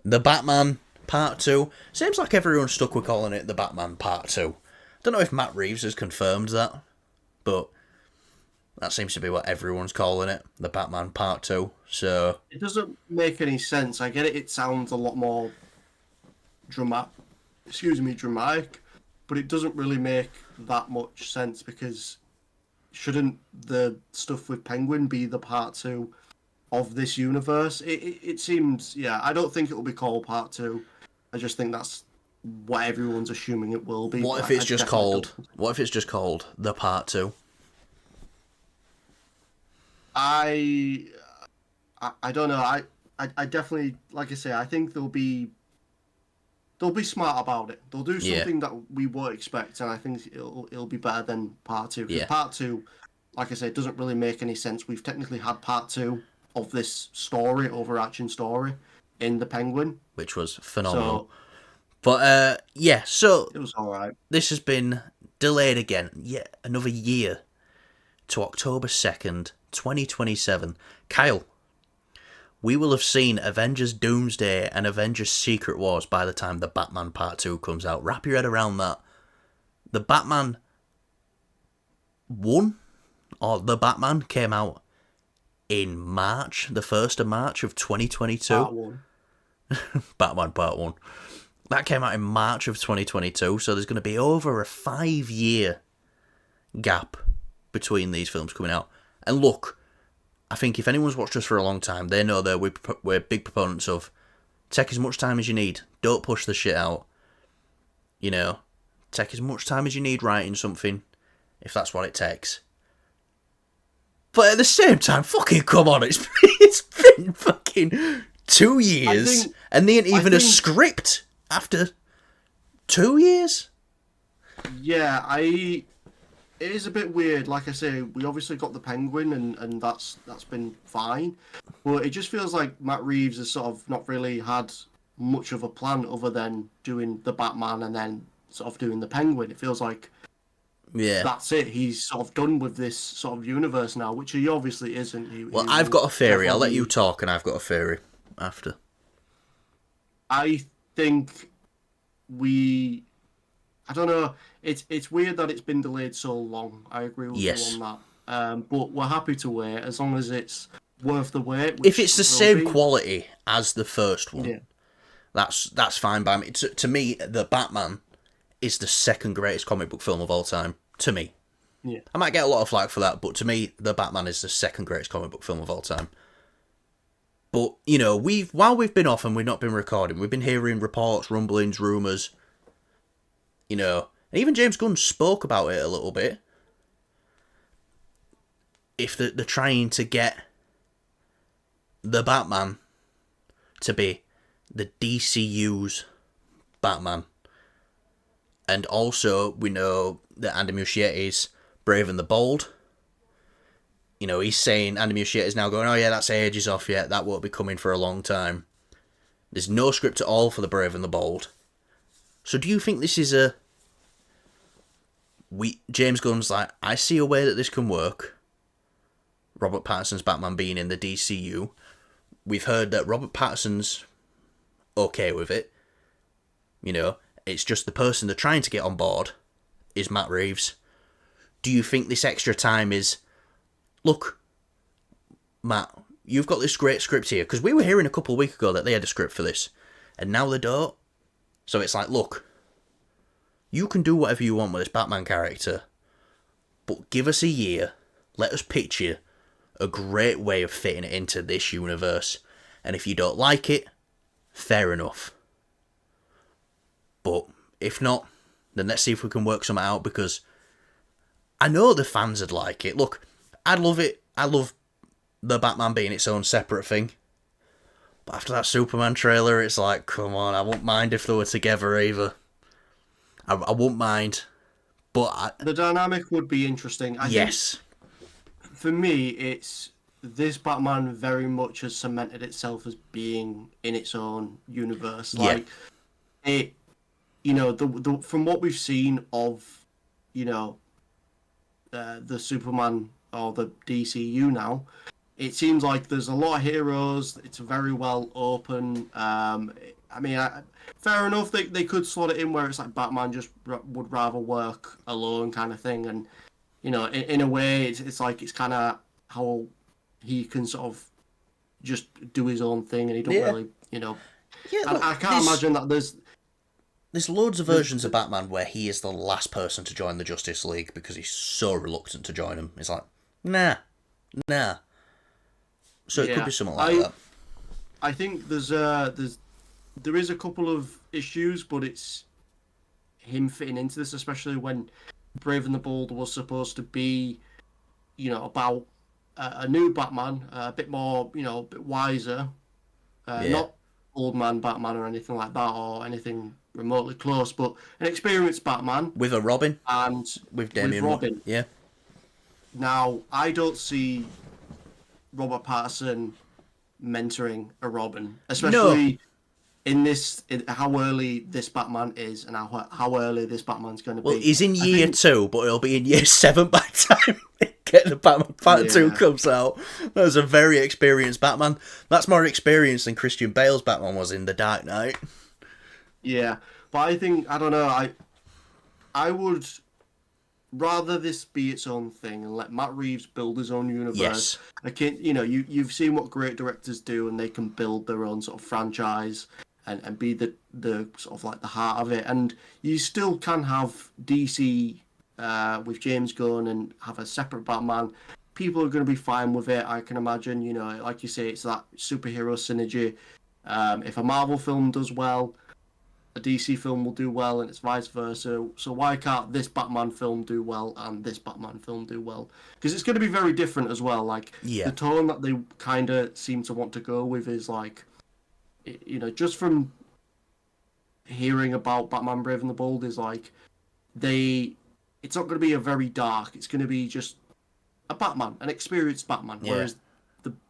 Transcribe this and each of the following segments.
The Batman Part 2. Seems like everyone's stuck with calling it The Batman Part 2. Don't know if Matt Reeves has confirmed that, but that seems to be what everyone's calling it. The Batman Part 2. So, It doesn't make any sense. I get it. It sounds a lot more dramatic. Dramatic, but it doesn't really make that much sense because shouldn't the stuff with Penguin be the part two of this universe? It seems, yeah. I don't think it will be called part two. I just think that's what everyone's assuming it will be. what But if I it's just definitely called... don't. What if it's just called The Part 2? I I don't know. I definitely, like I say, I think they'll be smart about it. They'll do Yeah. something that we won't expect, and I think it'll be better than part two. Because Yeah. part two, like I said, doesn't really make any sense. We've technically had part two of this story, overarching story, in the Penguin, Which was phenomenal. so But, yeah, so it was all right. this has been delayed again. Yet another year to October 2nd, 2027. Kyle, we will have seen Avengers Doomsday and Avengers Secret Wars by the time the Batman Part 2 comes out. Wrap your head around that. The Batman 1, or The Batman, came out in March, the 1st of March of 2022. Part one. Batman Part 1. That came out in March of 2022, so there's going to be over a 5-year gap between these films coming out. And look, I think if anyone's watched us for a long time, they know that we're big proponents of take as much time as you need. Don't push the shit out. You know, take as much time as you need writing something, if that's what it takes. But at the same time, fucking come on, it's been fucking 2 years, and they ain't even a script after 2 years. Yeah, it is a bit weird. Like I say, we obviously got the Penguin, and that's been fine. But it just feels like Matt Reeves has sort of not really had much of a plan other than doing the Batman and then sort of doing the Penguin. It feels like Yeah. that's it. He's sort of done with this sort of universe now, which he obviously isn't. Well, He I've will got a theory. I'll let you definitely. talk, and I've got a theory after. I think we. I don't know. It's weird that it's been delayed so long. I agree with you Yes. on that. But we're happy to wait as long as it's worth the wait. If Which it's the it will same be. quality as the first one, Yeah. that's fine by me. To me, the Batman is the second greatest comic book film of all time. To me, Yeah. I might get a lot of flack for that, but to me, the Batman is the second greatest comic book film of all time. But you know, while we've been off and we've not been recording, we've been hearing reports, rumblings, rumors. You know, and even James Gunn spoke about it a little bit. If they're trying to get the Batman to be the DCU's Batman. And also, we know that Andy Muschietti's Brave and the Bold. You know, he's saying, Andy Muschietti's now going, oh yeah, that's ages off yet, that won't be coming for a long time. There's no script at all for the Brave and the Bold. So do you think this is James Gunn's like, I see a way that this can work. Robert Pattinson's Batman being in the DCU. We've heard that Robert Pattinson's okay with it. You know, it's just the person they're trying to get on board is Matt Reeves. Do you think this extra time is, look, Matt, you've got this great script here, because we were hearing a couple of weeks ago that they had a script for this, and now they don't. So it's like, look, you can do whatever you want with this Batman character, but give us a year, let us pitch you a great way of fitting it into this universe, and if you don't like it, fair enough. But if not, then let's see if we can work something out, because I know the fans would like it. Look, I love it. I love the Batman being its own separate thing. But after that Superman trailer, it's like, come on, I wouldn't mind if they were together either. I wouldn't mind. But The dynamic would be interesting. I think yes. for me, it's this Batman very much has cemented itself as being in its own universe. Yeah. Like it, you know, the from what we've seen of, you know, the Superman or the DCU now, it seems like there's a lot of heroes. It's very well open. I mean, fair enough. They could slot it in where it's like Batman just would rather work alone kind of thing, and in a way, it's like it's kind of how he can sort of just do his own thing, and he don't Yeah. really, Yeah, look, I can't imagine that there's loads of versions of Batman where he is the last person to join the Justice League because he's so reluctant to join them. It's like, nah. So it could be something like that. I think there is a couple of issues, but it's him fitting into this, especially when Brave and the Bold was supposed to be, about a new Batman, a bit more, a bit wiser, not old man Batman or anything like that, or anything remotely close, but an experienced Batman With a Robin. and With Damian. Robin. Yeah. Now, I don't see Robert Pattinson mentoring a Robin, especially in how early this Batman is and how early this Batman's going to be. Well, he's in year 2, but he'll be in year 7 by the time the Batman Part 2 comes out. That was a very experienced Batman. That's more experienced than Christian Bale's Batman was in The Dark Knight. Yeah, but I don't know, I would rather this be its own thing and let Matt Reeves build his own universe. Yes. You've seen what great directors do, and they can build their own sort of franchise and be the sort of like the heart of it. And you still can have DC with James Gunn and have a separate Batman. People are going to be fine with it, I can imagine. Like you say, it's that superhero synergy. If a Marvel film does well, a DC film will do well, and it's vice versa. So why can't this Batman film do well and this Batman film do well? Because it's going to be very different as well. Like, the tone that they kind of seem to want to go with is like, just from hearing about Batman Brave and the Bold, is like, it's not going to be a very dark. It's going to be just a Batman, an experienced Batman. Yeah. Whereas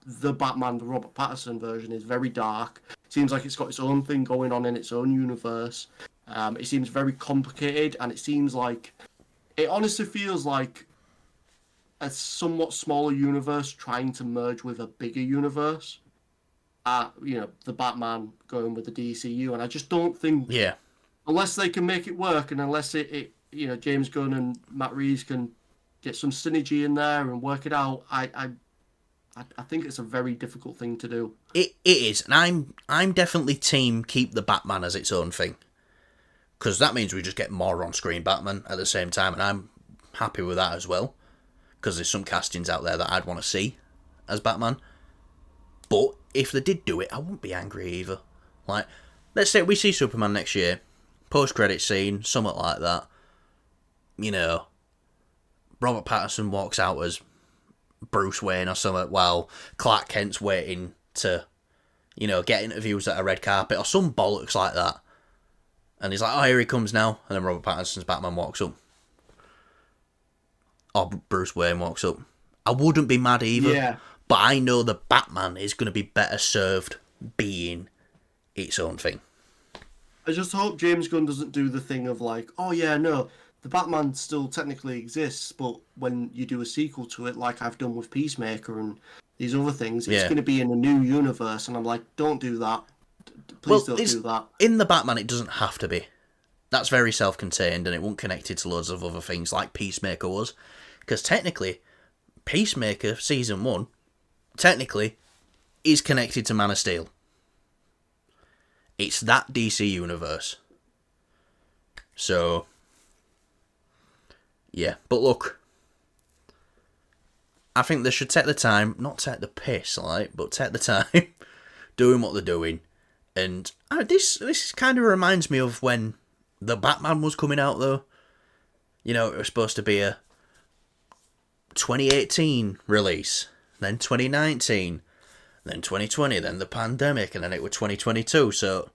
the Batman, the Robert Pattinson version, is very dark. Seems like it's got its own thing going on in its own universe. It seems very complicated, and it honestly feels like a somewhat smaller universe trying to merge with a bigger universe. The Batman going with the DCU, and I just don't think, unless they can make it work, and unless it James Gunn and Matt Reeves can get some synergy in there and work it out, I think it's a very difficult thing to do. It is, and I'm definitely team keep the Batman as its own thing, because that means we just get more on-screen Batman at the same time, and I'm happy with that as well, because there's some castings out there that I'd want to see as Batman. But if they did do it, I wouldn't be angry either. Like, let's say we see Superman next year, post-credit scene, something like that. Robert Pattinson walks out as Bruce Wayne or something while Clark Kent's waiting to, get interviews at a red carpet or some bollocks like that. And he's like, oh, here he comes now. And then Robert Pattinson's Batman walks up. Or Bruce Wayne walks up. I wouldn't be mad either. Yeah. But I know the Batman is going to be better served being its own thing. I just hope James Gunn doesn't do the thing of like, oh yeah, no, the Batman still technically exists, but when you do a sequel to it, like I've done with Peacemaker and these other things, it's going to be in a new universe. And I'm like, don't do that. Please don't do that. In the Batman, it doesn't have to be. That's very self-contained, and it won't connect it to loads of other things like Peacemaker was. Because technically, Peacemaker Season 1, technically, is connected to Man of Steel. It's that DC universe. So, yeah. But look, I think they should take the time, not take the piss, but take the time doing what they're doing. And this kind of reminds me of when the Batman was coming out, though. It was supposed to be a 2018 release, then 2019, then 2020, then the pandemic, and then it was 2022. So,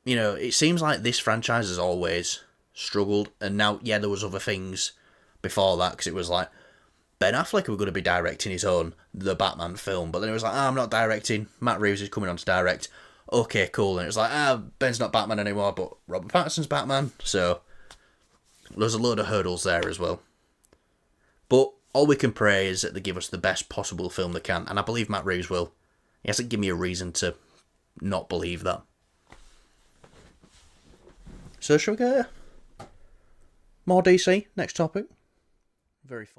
it seems like this franchise has always struggled. And now, there was other things before that, because it was like, Ben Affleck were going to be directing his own The Batman film, but then it was like, I'm not directing, Matt Reeves is coming on to direct. Okay, cool. And it was like, Ben's not Batman anymore, but Robert Pattinson's Batman. So, there's a load of hurdles there as well. But all we can pray is that they give us the best possible film they can, and I believe Matt Reeves will. He hasn't given me a reason to not believe that. So shall we go more DC? Next topic. Very fun.